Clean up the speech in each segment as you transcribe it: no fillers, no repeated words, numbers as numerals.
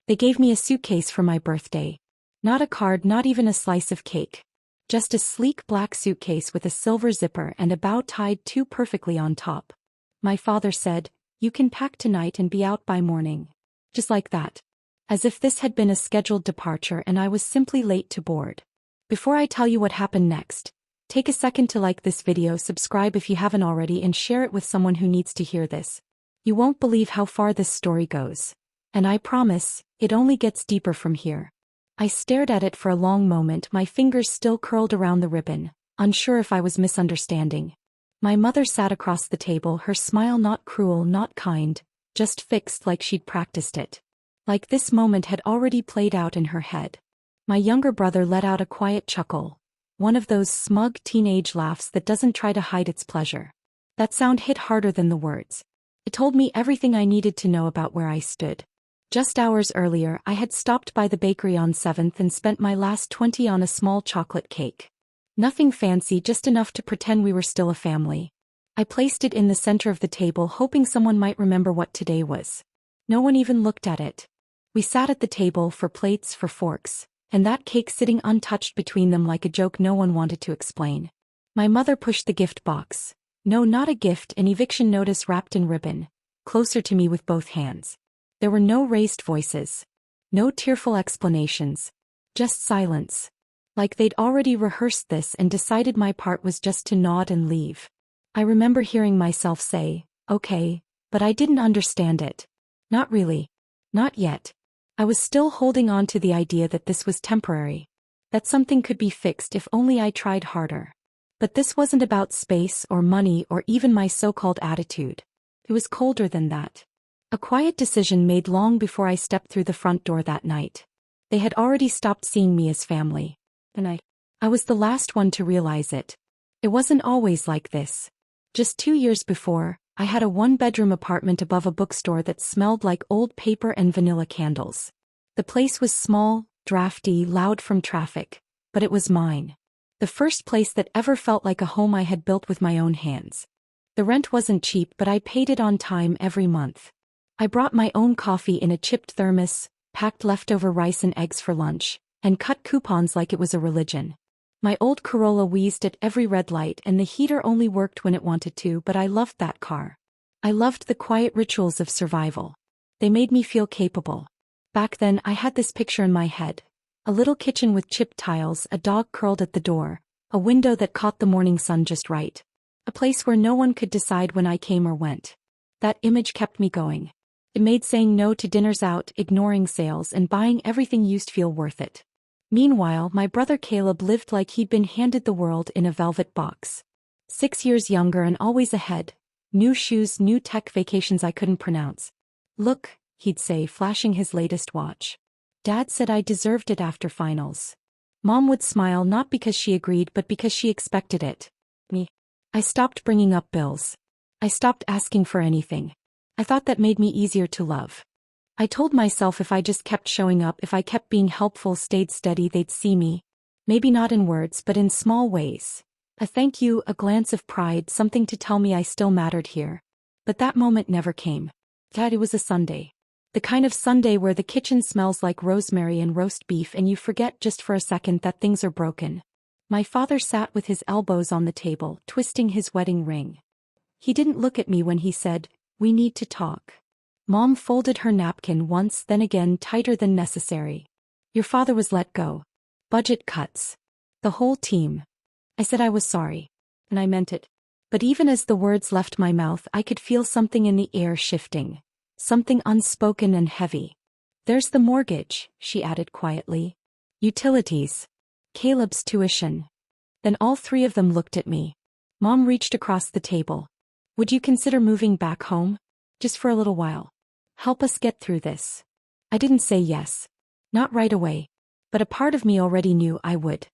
They gave me a suitcase for my birthday. Not a card, not even a slice of cake. Just a sleek black suitcase with a silver zipper and a bow tied too perfectly on top. My father said, "You can pack tonight and be out by morning." Just like that. As if this had been a scheduled departure and I was simply late to board. Before I tell you what happened next, take a second to like this video, subscribe if you haven't already, and share it with someone who needs to hear this. You won't believe how far this story goes. And I promise, it only gets deeper from here. I stared at it for a long moment, my fingers still curled around the ribbon, unsure if I was misunderstanding. My mother sat across the table, her smile not cruel, not kind, just fixed like she'd practiced it. Like this moment had already played out in her head. My younger brother let out a quiet chuckle. One of those smug teenage laughs that doesn't try to hide its pleasure. That sound hit harder than the words. It told me everything I needed to know about where I stood. Just hours earlier, I had stopped by the bakery on 7th and spent my last 20 on a small chocolate cake. Nothing fancy, just enough to pretend we were still a family. I placed it in the center of the table, hoping someone might remember what today was. No one even looked at it. We sat at the table, for plates, for forks, and that cake sitting untouched between them like a joke no one wanted to explain. My mother pushed the gift box. No, not a gift, an eviction notice wrapped in ribbon, closer to me with both hands. There were no raised voices. No tearful explanations. Just silence. Like they'd already rehearsed this and decided my part was just to nod and leave. I remember hearing myself say, "Okay," but I didn't understand it. Not really. Not yet. I was still holding on to the idea that this was temporary. That something could be fixed if only I tried harder. But this wasn't about space or money or even my so-called attitude. It was colder than that. A quiet decision made long before I stepped through the front door that night. They had already stopped seeing me as family. And I was the last one to realize it. It wasn't always like this. Just 2 years before, I had a one-bedroom apartment above a bookstore that smelled like old paper and vanilla candles. The place was small, drafty, loud from traffic, but it was mine. The first place that ever felt like a home I had built with my own hands. The rent wasn't cheap, but I paid it on time every month. I brought my own coffee in a chipped thermos, packed leftover rice and eggs for lunch, and cut coupons like it was a religion. My old Corolla wheezed at every red light and the heater only worked when it wanted to, but I loved that car. I loved the quiet rituals of survival. They made me feel capable. Back then I had this picture in my head. A little kitchen with chipped tiles, a dog curled at the door, a window that caught the morning sun just right. A place where no one could decide when I came or went. That image kept me going. It made saying no to dinners out, ignoring sales, and buying everything used feel worth it. Meanwhile, my brother Caleb lived like he'd been handed the world in a velvet box. 6 years younger and always ahead. New shoes, new tech, vacations I couldn't pronounce. "Look," he'd say, flashing his latest watch. "Dad said I deserved it after finals." Mom would smile, not because she agreed but because she expected it. Me. I stopped bringing up bills. I stopped asking for anything. I thought that made me easier to love. I told myself if I just kept showing up, if I kept being helpful, stayed steady, they'd see me. Maybe not in words, but in small ways. A thank you, a glance of pride, something to tell me I still mattered here. But that moment never came. Dad, it was a Sunday. The kind of Sunday where the kitchen smells like rosemary and roast beef and you forget just for a second that things are broken. My father sat with his elbows on the table, twisting his wedding ring. He didn't look at me when he said, "We need to talk." Mom folded her napkin once, then again, tighter than necessary. "Your father was let go. Budget cuts. The whole team." I said I was sorry. And I meant it. But even as the words left my mouth, I could feel something in the air shifting. Something unspoken and heavy. "There's the mortgage," she added quietly. "Utilities. Caleb's tuition." Then all three of them looked at me. Mom reached across the table. "Would you consider moving back home? Just for a little while. Help us get through this." I didn't say yes. Not right away. But a part of me already knew I would.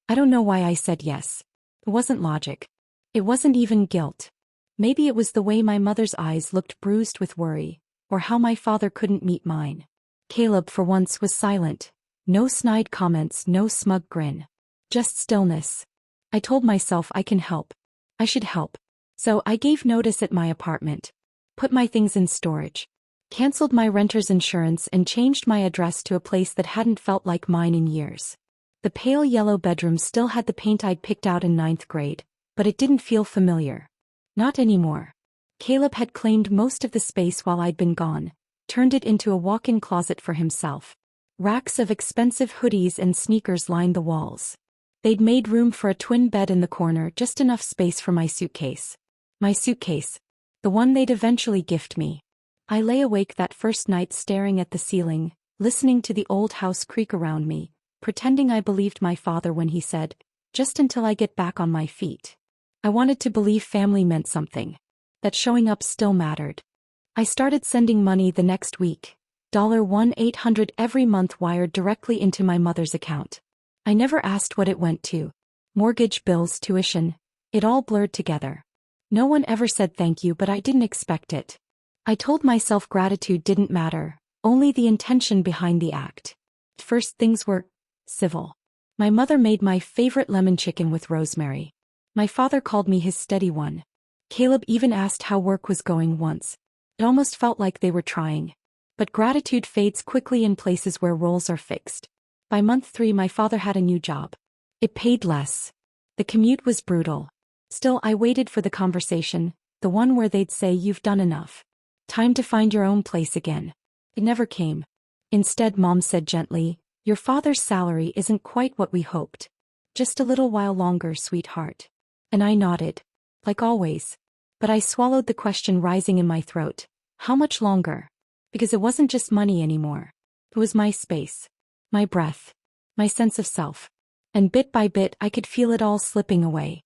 I don't know why I said yes. It wasn't logic. It wasn't even guilt. Maybe it was the way my mother's eyes looked bruised with worry, or how my father couldn't meet mine. Caleb, for once, was silent. No snide comments, no smug grin. Just stillness. I told myself I can help. I should help. So I gave notice at my apartment. Put my things in storage. Cancelled my renter's insurance and changed my address to a place that hadn't felt like mine in years. The pale yellow bedroom still had the paint I'd picked out in 9th grade, but it didn't feel familiar. Not anymore. Caleb had claimed most of the space while I'd been gone, turned it into a walk-in closet for himself. Racks of expensive hoodies and sneakers lined the walls. They'd made room for a twin bed in the corner, just enough space for my suitcase. My suitcase. The one they'd eventually gift me. I lay awake that first night staring at the ceiling, listening to the old house creak around me, pretending I believed my father when he said, "Just until I get back on my feet." I wanted to believe family meant something. That showing up still mattered. I started sending money the next week, $1,800 every month wired directly into my mother's account. I never asked what it went to. Mortgage, bills, tuition, it all blurred together. No one ever said thank you, but I didn't expect it. I told myself gratitude didn't matter, only the intention behind the act. First, things were civil. My mother made my favorite lemon chicken with rosemary. My father called me his steady one. Caleb even asked how work was going once. It almost felt like they were trying. But gratitude fades quickly in places where roles are fixed. By month 3, my father had a new job. It paid less. The commute was brutal. Still, I waited for the conversation, the one where they'd say, "You've done enough. Time to find your own place again." It never came. Instead, Mom said gently, "Your father's salary isn't quite what we hoped. Just a little while longer, sweetheart." And I nodded. Like always. But I swallowed the question rising in my throat. How much longer? Because it wasn't just money anymore. It was my space. My breath. My sense of self. And bit by bit I could feel it all slipping away.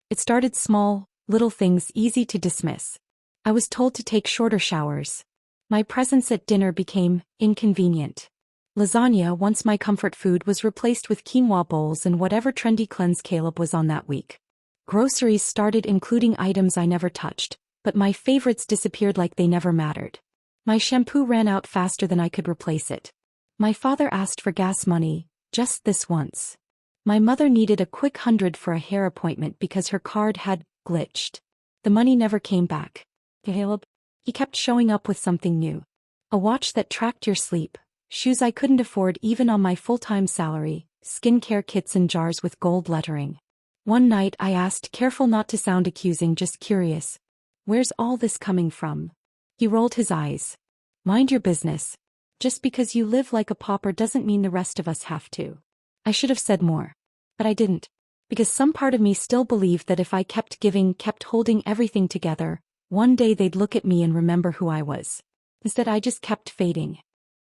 It started small, little things easy to dismiss. I was told to take shorter showers. My presence at dinner became inconvenient. Lasagna, once my comfort food, was replaced with quinoa bowls and whatever trendy cleanse Caleb was on that week. Groceries started including items I never touched, but my favorites disappeared like they never mattered. My shampoo ran out faster than I could replace it. My father asked for gas money, just this once. My mother needed a quick 100 for a hair appointment because her card had glitched. The money never came back. Caleb? He kept showing up with something new. A watch that tracked your sleep, shoes I couldn't afford even on my full-time salary, skincare kits in jars with gold lettering. One night I asked, careful not to sound accusing, just curious, "Where's all this coming from?" He rolled his eyes. "Mind your business. Just because you live like a pauper doesn't mean the rest of us have to." I should have said more. But I didn't. Because some part of me still believed that if I kept giving, kept holding everything together, one day they'd look at me and remember who I was. Instead, I just kept fading.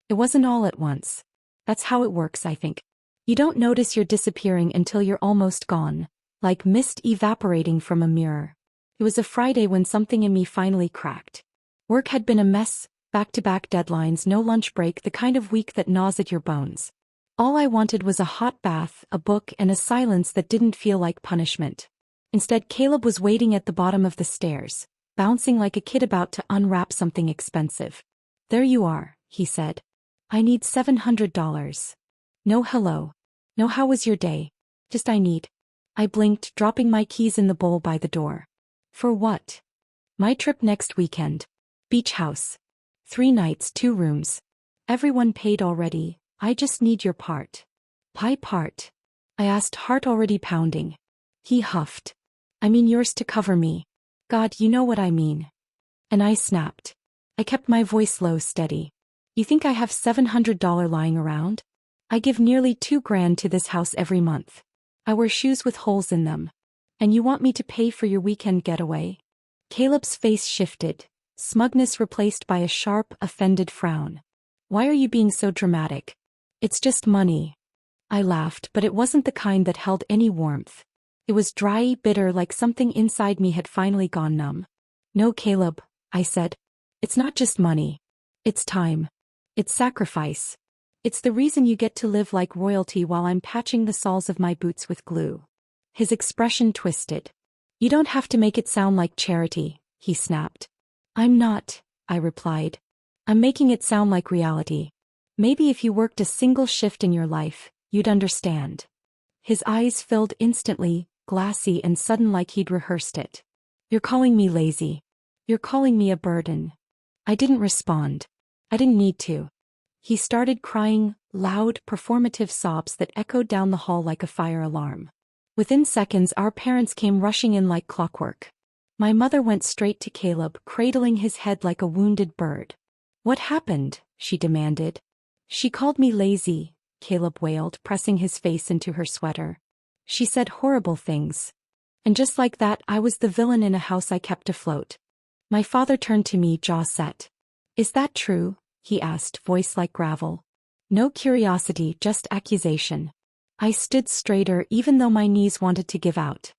It wasn't all at once. That's how it works, I think. You don't notice you're disappearing until you're almost gone. Like mist evaporating from a mirror. It was a Friday when something in me finally cracked. Work had been a mess, back-to-back deadlines, no lunch break, the kind of week that gnaws at your bones. All I wanted was a hot bath, a book, and a silence that didn't feel like punishment. Instead, Caleb was waiting at the bottom of the stairs, bouncing like a kid about to unwrap something expensive. "There you are," he said. "I need $700. No hello. No how was your day. Just I need." I blinked, dropping my keys in the bowl by the door. "For what?" "My trip next weekend. Beach house. 3 nights, 2 rooms. Everyone paid already, I just need your part." "Pie part?" I asked, heart already pounding. He huffed. "I mean yours to cover me. God, you know what I mean." And I snapped. I kept my voice low, steady. "You think I have $700 lying around? I give nearly $2,000 to this house every month. I wear shoes with holes in them. And you want me to pay for your weekend getaway?" Caleb's face shifted, smugness replaced by a sharp, offended frown. "Why are you being so dramatic? It's just money." I laughed, but it wasn't the kind that held any warmth. It was dry, bitter, like something inside me had finally gone numb. "No, Caleb," I said. "It's not just money. It's time. It's sacrifice. It's the reason you get to live like royalty while I'm patching the soles of my boots with glue." His expression twisted. "You don't have to make it sound like charity," he snapped. "I'm not," I replied. "I'm making it sound like reality. Maybe if you worked a single shift in your life, you'd understand." His eyes filled instantly, glassy and sudden, like he'd rehearsed it. "You're calling me lazy. You're calling me a burden." I didn't respond. I didn't need to. He started crying, loud, performative sobs that echoed down the hall like a fire alarm. Within seconds, our parents came rushing in like clockwork. My mother went straight to Caleb, cradling his head like a wounded bird. "What happened?" she demanded. "She called me lazy," Caleb wailed, pressing his face into her sweater. "She said horrible things. And just like that, I was the villain in a house I kept afloat." My father turned to me, jaw set. "Is that true?" he asked, voice like gravel. No curiosity, just accusation. I stood straighter even though my knees wanted to give out.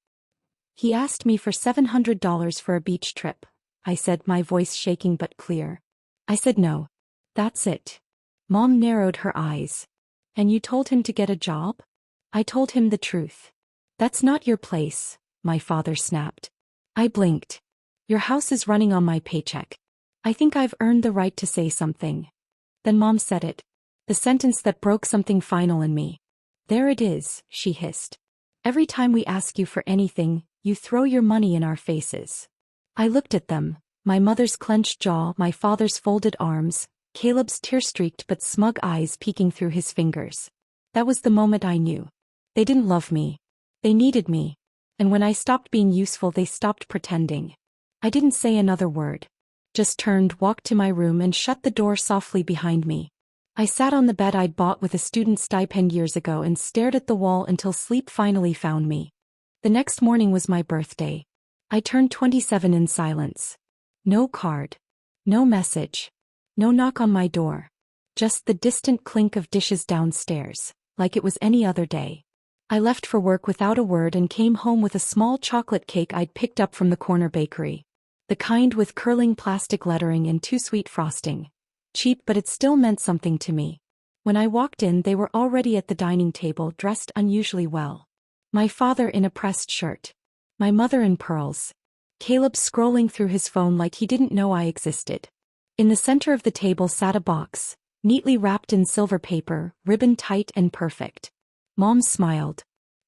"He asked me for $700 for a beach trip," I said, my voice shaking but clear. I said no. "That's it." Mom narrowed her eyes. "And you told him to get a job?" I told him the truth. "That's not your place," my father snapped. I blinked. "Your house is running on my paycheck. I think I've earned the right to say something." Then Mom said it. The sentence that broke something final in me. "There it is," she hissed. "Every time we ask you for anything, you throw your money in our faces." I looked at them, my mother's clenched jaw, my father's folded arms, Caleb's tear-streaked but smug eyes peeking through his fingers. That was the moment I knew. They didn't love me. They needed me. And when I stopped being useful, they stopped pretending. I didn't say another word. Just turned, walked to my room and shut the door softly behind me. I sat on the bed I'd bought with a student stipend years ago and stared at the wall until sleep finally found me. The next morning was my birthday. I turned 27 in silence. No card. No message. No knock on my door. Just the distant clink of dishes downstairs, like it was any other day. I left for work without a word and came home with a small chocolate cake I'd picked up from the corner bakery. The kind with curling plastic lettering and too sweet frosting. Cheap, but it still meant something to me. When I walked in, they were already at the dining table, dressed unusually well. My father in a pressed shirt. My mother in pearls. Caleb scrolling through his phone like he didn't know I existed. In the center of the table sat a box, neatly wrapped in silver paper, ribbon tight and perfect. Mom smiled.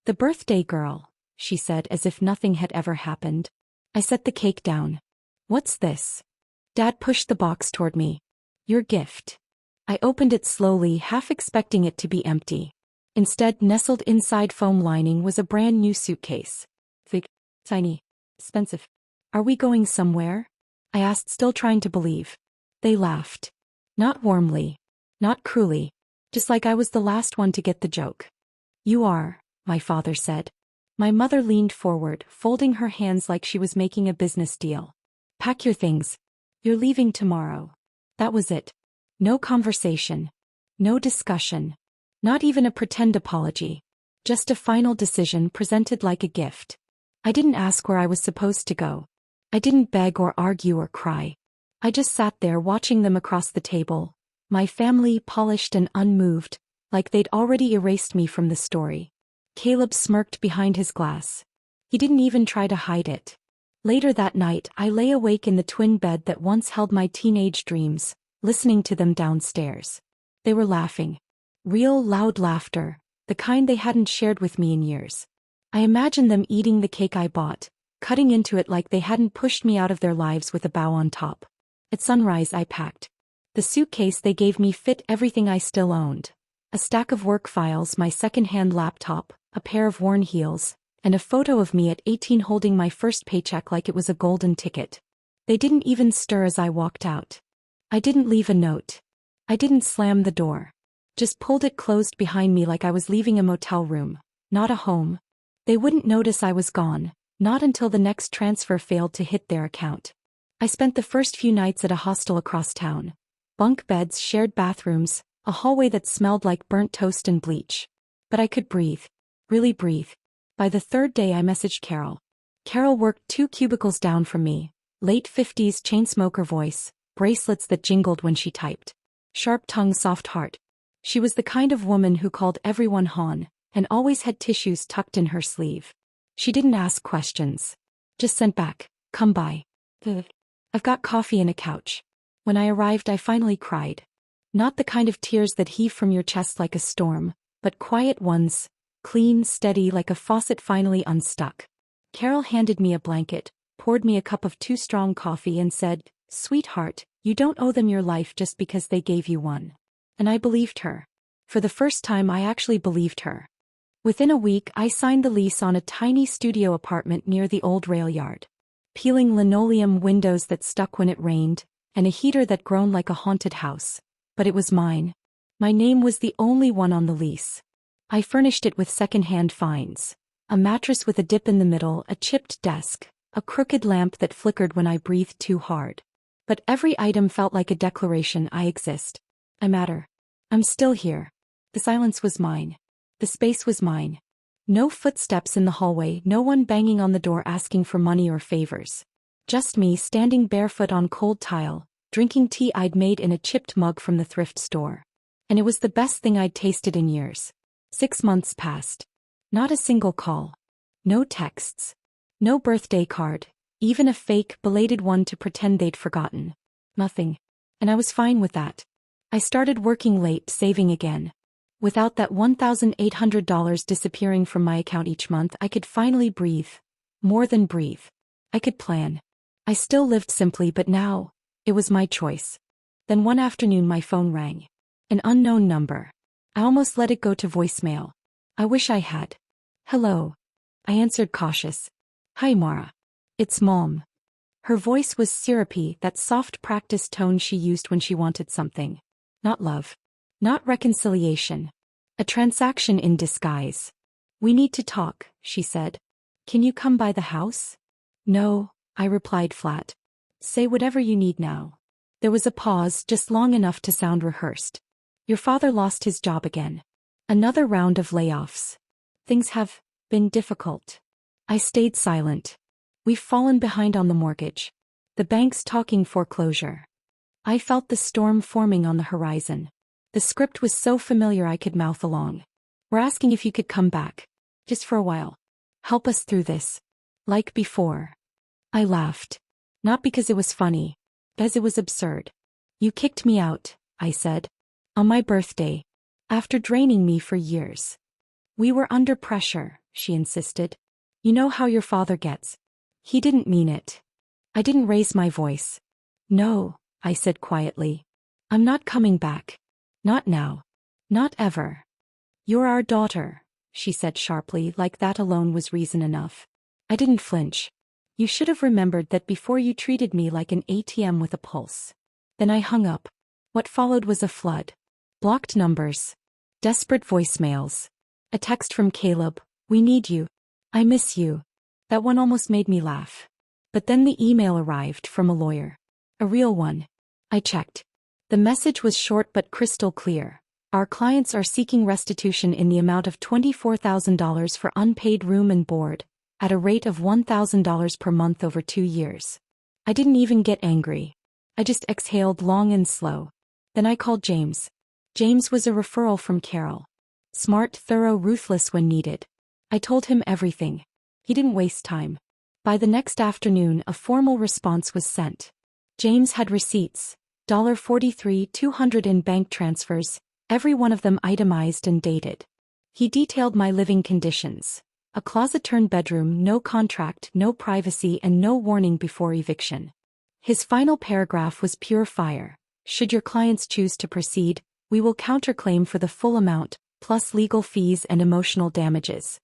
"The birthday girl," she said as if nothing had ever happened. I set the cake down. "What's this?" Dad pushed the box toward me. "Your gift." I opened it slowly, half expecting it to be empty. Instead, nestled inside foam lining was a brand new suitcase. Thick, tiny, expensive. "Are we going somewhere?" I asked, still trying to believe. They laughed. Not warmly. Not cruelly. Just like I was the last one to get the joke. "You are," my father said. My mother leaned forward, folding her hands like she was making a business deal. "Pack your things. You're leaving tomorrow." That was it. No conversation. No discussion. Not even a pretend apology. Just a final decision presented like a gift. I didn't ask where I was supposed to go. I didn't beg or argue or cry. I just sat there watching them across the table, my family polished and unmoved, like they'd already erased me from the story. Caleb smirked behind his glass. He didn't even try to hide it. Later that night, I lay awake in the twin bed that once held my teenage dreams, listening to them downstairs. They were laughing. Real, loud laughter, the kind they hadn't shared with me in years. I imagined them eating the cake I bought, cutting into it like they hadn't pushed me out of their lives with a bow on top. At sunrise, I packed. The suitcase they gave me fit everything I still owned. A stack of work files, my second-hand laptop, a pair of worn heels, and a photo of me at 18 holding my first paycheck like it was a golden ticket. They didn't even stir as I walked out. I didn't leave a note. I didn't slam the door. Just pulled it closed behind me like I was leaving a motel room, not a home. They wouldn't notice I was gone, not until the next transfer failed to hit their account. I spent the first few nights at a hostel across town. Bunk beds, shared bathrooms, a hallway that smelled like burnt toast and bleach. But I could breathe. Really breathe. By the third day I messaged Carol. Carol worked 2 cubicles down from me, late 50s chain smoker voice, bracelets that jingled when she typed. Sharp tongue, soft heart. She was the kind of woman who called everyone hon, and always had tissues tucked in her sleeve. She didn't ask questions. Just sent back, "Come by. I've got coffee and a couch." When I arrived, I finally cried. Not the kind of tears that heave from your chest like a storm, but quiet ones, clean, steady like a faucet finally unstuck. Carol handed me a blanket, poured me a cup of too strong coffee and said, "Sweetheart, you don't owe them your life just because they gave you one." And I believed her. For the first time, I actually believed her. Within a week, I signed the lease on a tiny studio apartment near the old rail yard. Peeling linoleum windows that stuck when it rained, and a heater that groaned like a haunted house. But it was mine. My name was the only one on the lease. I furnished it with second-hand finds. A mattress with a dip in the middle, a chipped desk, a crooked lamp that flickered when I breathed too hard. But every item felt like a declaration: I exist. I matter. I'm still here. The silence was mine. The space was mine. No footsteps in the hallway, no one banging on the door asking for money or favors. Just me standing barefoot on cold tile, drinking tea I'd made in a chipped mug from the thrift store. And it was the best thing I'd tasted in years. 6 months passed. Not a single call. No texts. No birthday card, even a fake, belated one to pretend they'd forgotten. Nothing. And I was fine with that. I started working late, saving again. Without that $1,800 disappearing from my account each month, I could finally breathe. More than breathe. I could plan. I still lived simply, but now, it was my choice. Then one afternoon my phone rang. An unknown number. I almost let it go to voicemail. I wish I had. "Hello." I answered, cautious. "Hi, Mara. It's Mom." Her voice was syrupy, that soft practice tone she used when she wanted something. Not love. Not reconciliation. A transaction in disguise. "We need to talk," she said. "Can you come by the house?" "No," I replied flat. "Say whatever you need now." There was a pause, just long enough to sound rehearsed. "Your father lost his job again. Another round of layoffs. Things have been difficult." I stayed silent. "We've fallen behind on the mortgage. The bank's talking foreclosure." I felt the storm forming on the horizon. The script was so familiar I could mouth along. "We're asking if you could come back. Just for a while. Help us through this. Like before." I laughed. Not because it was funny. Because it was absurd. "You kicked me out," I said. "On my birthday. After draining me for years." "We were under pressure," she insisted. "You know how your father gets." "He didn't mean it." I didn't raise my voice. "No," I said quietly. "I'm not coming back. Not now. Not ever." "You're our daughter," she said sharply, like that alone was reason enough. I didn't flinch. "You should have remembered that before you treated me like an ATM with a pulse." Then I hung up. What followed was a flood. Blocked numbers. Desperate voicemails. A text from Caleb: "We need you. I miss you." That one almost made me laugh. But then the email arrived from a lawyer. A real one. I checked. The message was short but crystal clear. "Our clients are seeking restitution in the amount of $24,000 for unpaid room and board, at a rate of $1,000 per month over 2 years. I didn't even get angry. I just exhaled long and slow. Then I called James. James was a referral from Carol. Smart, thorough, ruthless when needed. I told him everything. He didn't waste time. By the next afternoon, a formal response was sent. James had receipts, $43,200 in bank transfers, every one of them itemized and dated. He detailed my living conditions. A closet-turned bedroom, no contract, no privacy, and no warning before eviction. His final paragraph was pure fire. "Should your clients choose to proceed, we will counterclaim for the full amount, plus legal fees and emotional damages."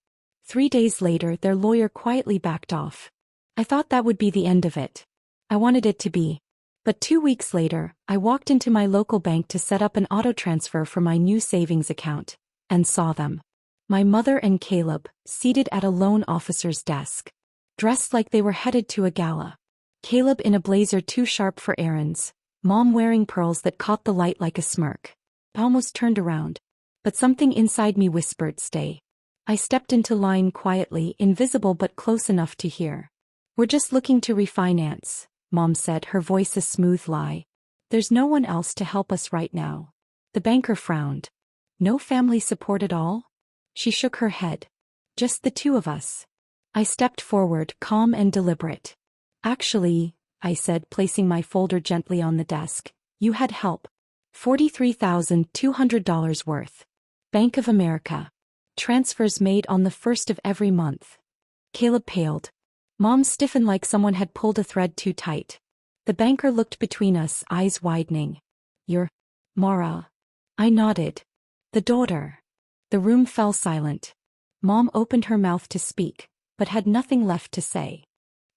3 days later, their lawyer quietly backed off. I thought that would be the end of it. I wanted it to be. But 2 weeks later, I walked into my local bank to set up an auto transfer for my new savings account, and saw them. My mother and Caleb, seated at a loan officer's desk. Dressed like they were headed to a gala. Caleb in a blazer too sharp for errands, Mom wearing pearls that caught the light like a smirk. I almost turned around. But something inside me whispered, "Stay." I stepped into line quietly, invisible but close enough to hear. "We're just looking to refinance," Mom said, her voice a smooth lie. "There's no one else to help us right now." The banker frowned. "No family support at all?" She shook her head. "Just the two of us." I stepped forward, calm and deliberate. "Actually," I said, placing my folder gently on the desk, "you had help. $43,200 worth. Bank of America. Transfers made on the 1st of every month." Caleb paled. Mom stiffened like someone had pulled a thread too tight. The banker looked between us, eyes widening. You're Mara. I nodded. The daughter. The room fell silent. Mom opened her mouth to speak, but had nothing left to say.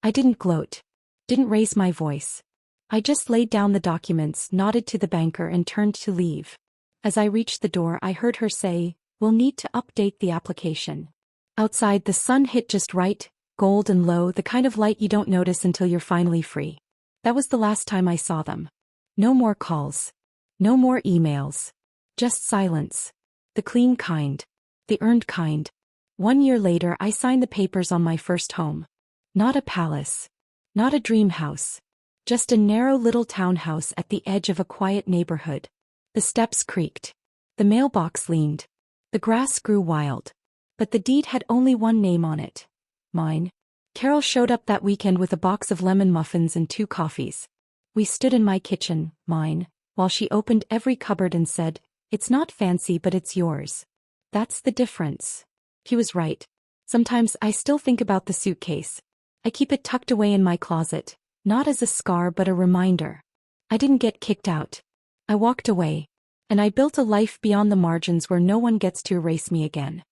I didn't gloat. Didn't raise my voice. I just laid down the documents, nodded to the banker and turned to leave. As I reached the door, I heard her say, "We'll need to update the application." Outside, the sun hit just right, gold and low, the kind of light you don't notice until you're finally free. That was the last time I saw them. No more calls. No more emails. Just silence. The clean kind. The earned kind. 1 year later, I signed the papers on my first home. Not a palace. Not a dream house. Just a narrow little townhouse at the edge of a quiet neighborhood. The steps creaked. The mailbox leaned. The grass grew wild. But the deed had only one name on it. Mine. Carol showed up that weekend with a box of lemon muffins and 2 coffees. We stood in my kitchen, mine, while she opened every cupboard and said, "It's not fancy, but it's yours." That's the difference. He was right. Sometimes I still think about the suitcase. I keep it tucked away in my closet, not as a scar but a reminder. I didn't get kicked out. I walked away. And I built a life beyond the margins where no one gets to erase me again.